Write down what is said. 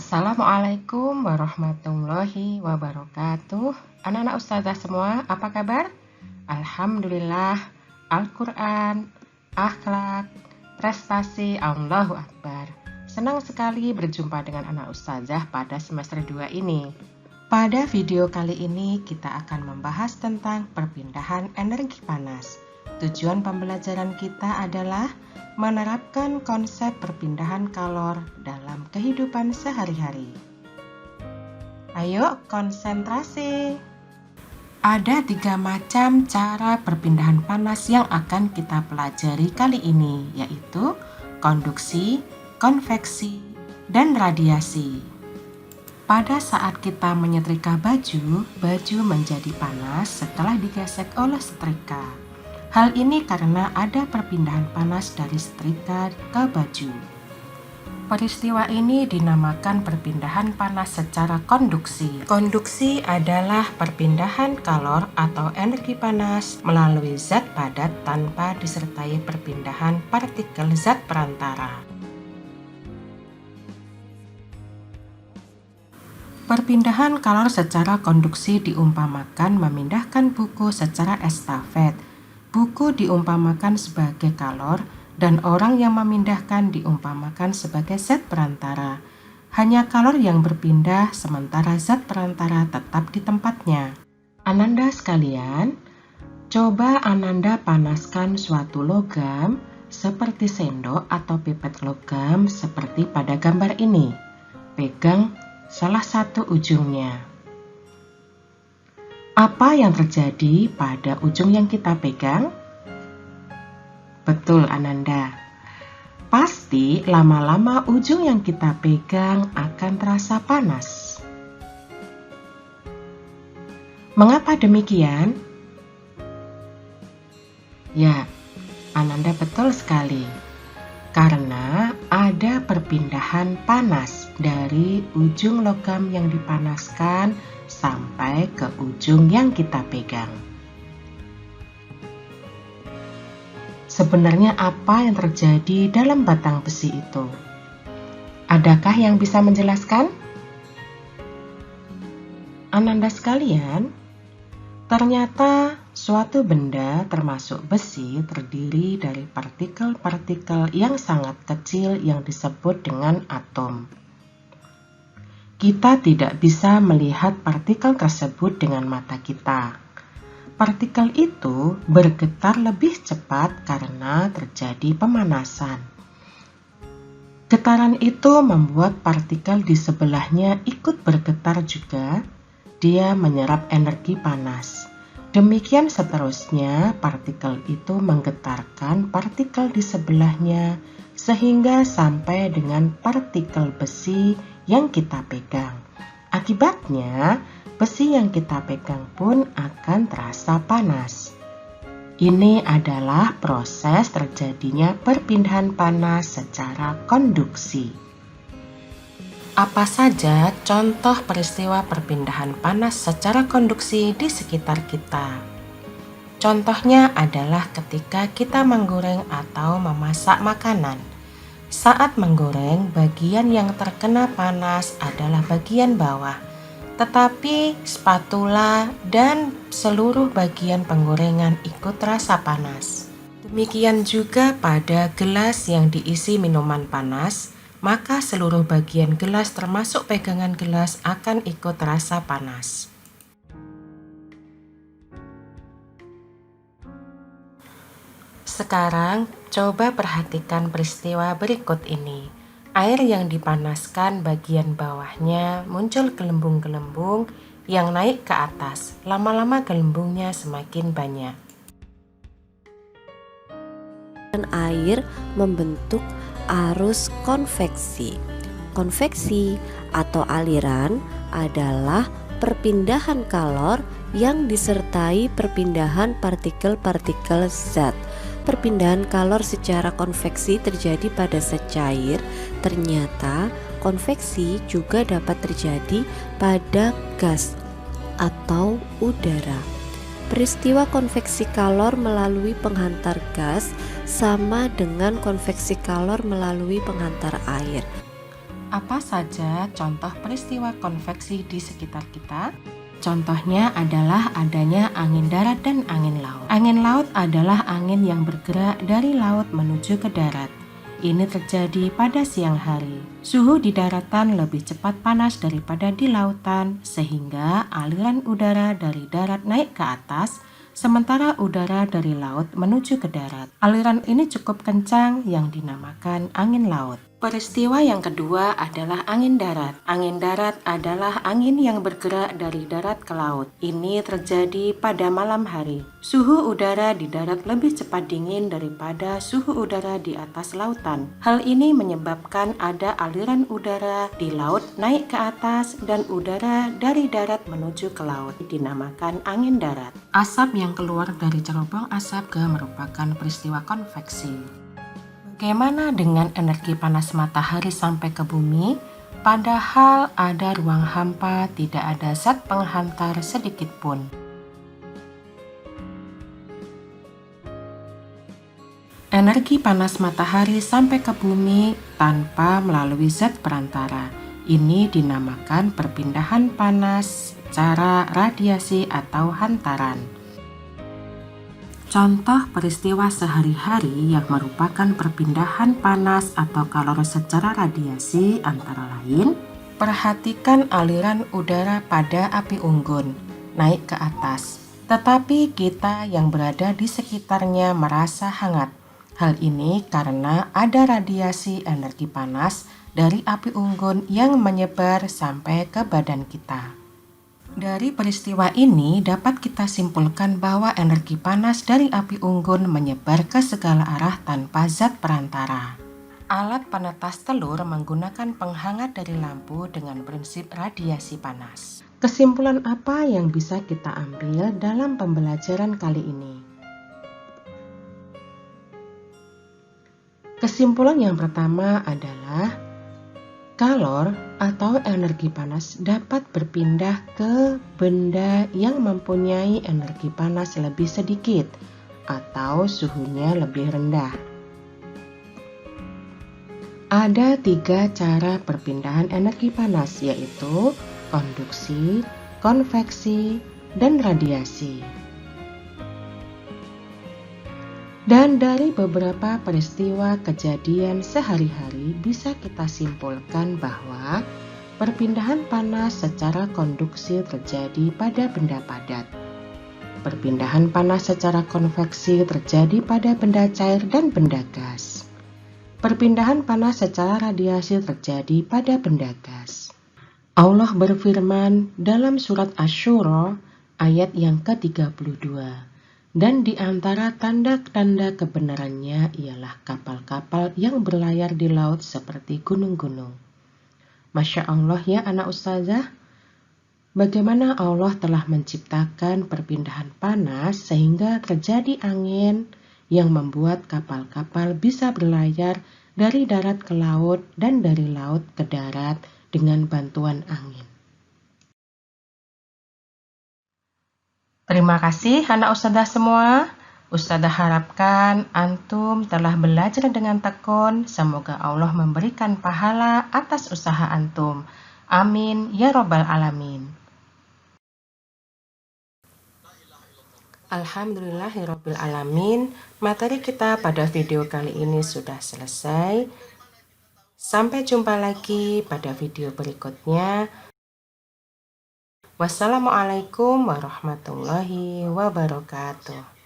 Assalamualaikum warahmatullahi wabarakatuh. Anak-anak ustazah semua, apa kabar? Alhamdulillah, Al-Quran, akhlak, prestasi, Allahu Akbar. Senang sekali berjumpa dengan anak ustazah pada semester 2 ini. Pada video kali ini kita akan membahas tentang perpindahan energi panas. Tujuan pembelajaran kita adalah menerapkan konsep perpindahan kalor dalam kehidupan sehari-hari. Ayo konsentrasi. Ada 3 macam cara perpindahan panas yang akan kita pelajari kali ini, yaitu konduksi, konveksi, dan radiasi. Pada saat kita menyetrika baju menjadi panas setelah digesek oleh setrika. Hal ini karena ada perpindahan panas dari setrika ke baju. Peristiwa ini dinamakan perpindahan panas secara konduksi. Konduksi adalah perpindahan kalor atau energi panas melalui zat padat tanpa disertai perpindahan partikel zat perantara. Perpindahan kalor secara konduksi diumpamakan memindahkan buku secara estafet. Buku diumpamakan sebagai kalor dan orang yang memindahkan diumpamakan sebagai zat perantara. Hanya kalor yang berpindah sementara zat perantara tetap di tempatnya. Ananda sekalian, coba Ananda panaskan suatu logam seperti sendok atau pipet logam seperti pada gambar ini. Pegang salah satu ujungnya. Apa yang terjadi pada ujung yang kita pegang? Betul, Ananda. Pasti lama-lama ujung yang kita pegang akan terasa panas. Mengapa demikian? Ya, Ananda betul sekali. Karena ada perpindahan panas dari ujung logam yang dipanaskan sampai ke ujung yang kita pegang. Sebenarnya apa yang terjadi dalam batang besi itu? Adakah yang bisa menjelaskan? Ananda sekalian, ternyata suatu benda termasuk besi terdiri dari partikel-partikel yang sangat kecil yang disebut dengan atom. Kita tidak bisa melihat partikel tersebut dengan mata kita. Partikel itu bergetar lebih cepat karena terjadi pemanasan. Getaran itu membuat partikel di sebelahnya ikut bergetar juga. Dia menyerap energi panas. Demikian seterusnya, partikel itu menggetarkan partikel di sebelahnya sehingga sampai dengan partikel besi yang kita pegang. Akibatnya, besi yang kita pegang pun akan terasa panas. Ini adalah proses terjadinya perpindahan panas secara konduksi. Apa saja contoh peristiwa perpindahan panas secara konduksi di sekitar kita? Contohnya adalah ketika kita menggoreng atau memasak makanan. Saat menggoreng, bagian yang terkena panas adalah bagian bawah, tetapi spatula dan seluruh bagian penggorengan ikut terasa panas. Demikian juga pada gelas yang diisi minuman panas, maka seluruh bagian gelas termasuk pegangan gelas akan ikut terasa panas. Sekarang, coba perhatikan peristiwa berikut ini. Air yang dipanaskan bagian bawahnya muncul gelembung-gelembung yang naik ke atas. Lama-lama gelembungnya semakin banyak. Dan air membentuk arus konveksi. Konveksi atau aliran adalah perpindahan kalor yang disertai perpindahan partikel-partikel zat. Perpindahan kalor secara konveksi terjadi pada zat cair. Ternyata konveksi juga dapat terjadi pada gas atau udara. Peristiwa konveksi kalor melalui penghantar gas sama dengan konveksi kalor melalui penghantar air. Apa saja contoh peristiwa konveksi di sekitar kita? Contohnya adalah adanya angin darat dan angin laut. Angin laut adalah angin yang bergerak dari laut menuju ke darat. Ini terjadi pada siang hari. Suhu di daratan lebih cepat panas daripada di lautan, sehingga aliran udara dari darat naik ke atas, sementara udara dari laut menuju ke darat. Aliran ini cukup kencang yang dinamakan angin laut. Peristiwa yang kedua adalah angin darat. Angin darat adalah angin yang bergerak dari darat ke laut. Ini terjadi pada malam hari. Suhu udara di darat lebih cepat dingin daripada suhu udara di atas lautan. Hal ini menyebabkan ada aliran udara di laut naik ke atas dan udara dari darat menuju ke laut. Dinamakan angin darat. Asap yang keluar dari cerobong asap merupakan peristiwa konveksi. Bagaimana dengan energi panas matahari sampai ke bumi? Padahal ada ruang hampa, tidak ada zat penghantar sedikit pun. Energi panas matahari sampai ke bumi tanpa melalui zat perantara. Ini dinamakan perpindahan panas secara radiasi atau hantaran. Contoh peristiwa sehari-hari yang merupakan perpindahan panas atau kalor secara radiasi antara lain, perhatikan aliran udara pada api unggun naik ke atas, tetapi kita yang berada di sekitarnya merasa hangat. Hal ini karena ada radiasi energi panas dari api unggun yang menyebar sampai ke badan kita. Dari peristiwa ini dapat kita simpulkan bahwa energi panas dari api unggun menyebar ke segala arah tanpa zat perantara. Alat penetas telur menggunakan penghangat dari lampu dengan prinsip radiasi panas. Kesimpulan apa yang bisa kita ambil dalam pembelajaran kali ini? Kesimpulan yang pertama adalah kalor atau energi panas dapat berpindah ke benda yang mempunyai energi panas lebih sedikit atau suhunya lebih rendah. Ada 3 cara perpindahan energi panas, yaitu konduksi, konveksi, dan radiasi. Dan dari beberapa peristiwa kejadian sehari-hari bisa kita simpulkan bahwa perpindahan panas secara konduksi terjadi pada benda padat. Perpindahan panas secara konveksi terjadi pada benda cair dan benda gas. Perpindahan panas secara radiasi terjadi pada benda gas. Allah berfirman dalam surat Asy-Syura ayat yang ke-32. Dan di antara tanda-tanda kebenarannya ialah kapal-kapal yang berlayar di laut seperti gunung-gunung. Masya Allah ya anak ustazah, bagaimana Allah telah menciptakan perpindahan panas sehingga terjadi angin yang membuat kapal-kapal bisa berlayar dari darat ke laut dan dari laut ke darat dengan bantuan angin. Terima kasih anak ustazah semua. Ustazah harapkan antum telah belajar dengan tekun. Semoga Allah memberikan pahala atas usaha antum. Amin ya robbal alamin. Alhamdulillahirabbil alamin. Materi kita pada video kali ini sudah selesai. Sampai jumpa lagi pada video berikutnya. Wassalamualaikum warahmatullahi wabarakatuh.